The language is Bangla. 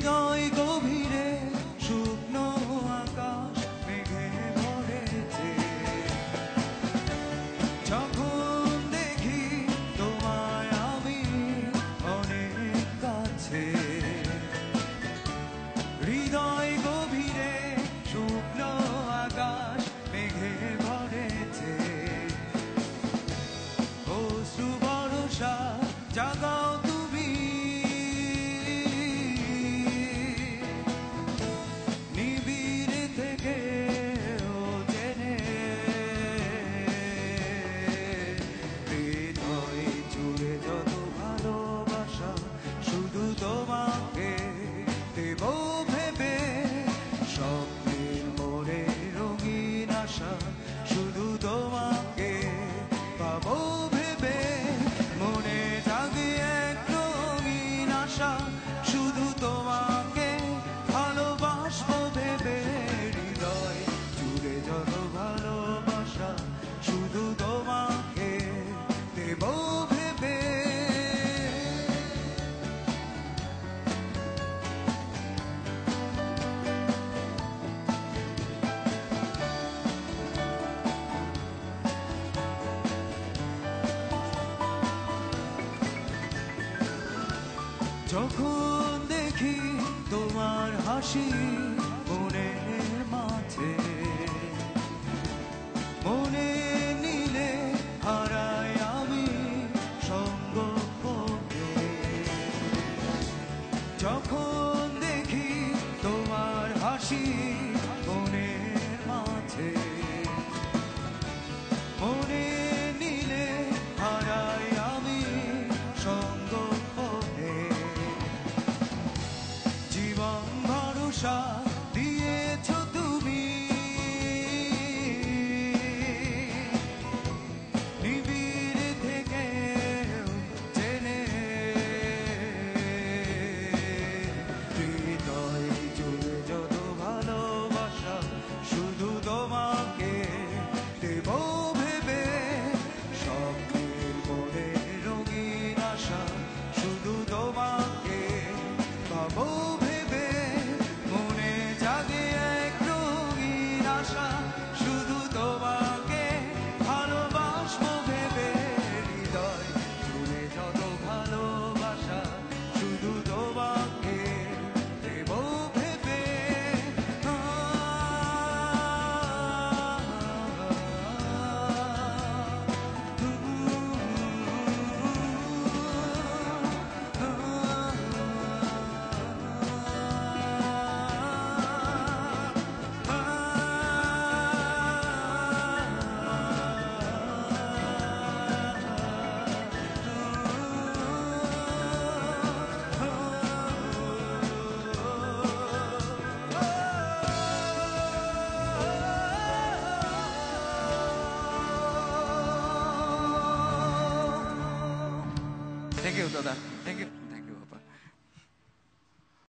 হৃদয় গভীরে শুকনো আকাশ মেঘে ভরেছে। যখন দেখি তোমায় আমি অনেক কাছে, হৃদয় গভীরে শুকনো আকাশ মেঘে ভরেছে। অশ্রু ভরসা জাগাও তুমি, নিবিড় থেকে জেনে। হৃদয় জুড়ে যত ভালোবাসা শুধু তোমাকে দেব ভেবে, স্বপ্নের মোড়ে রঙিন আশা শুধু তোমাকে পাবো ভেবে। মনে জাগে এক রঙিন আশা শুধু তোমাকে ভালোবাসবো ভেবে। হৃদয় জুড়ে যত ভালোবাসা শুধু তোমাকে দেব ভেবে। যখন দেখি তোমার হাসি মনের মাঝে, মনে নিলে হারাই আমি সঙ্গ পথে। যখন দেখি তোমার হাসি মনের মাঝে, মনে নিলে হারাই আমি সঙ্গ পথে। জীবন ভরসা দিয়েছ তুমি, নিবিড় থেকে জেনে। হৃদয় জুড়ে যত ভালোবাসা শুধু তোমাকে দেব ভেবে, স্বপ্নের মোড়ে রঙিন আশা শুধু তোমাকে পাবো ভেবে। মনে জাগে এক রঙিন আশা শুধু তোমাকে ভালোবাসবো ভেবে। হৃদয় জুড়ে যত ভালোবাসা শুধু তোমাকে দেব ভেবে। Thank you, Dada. Thank you.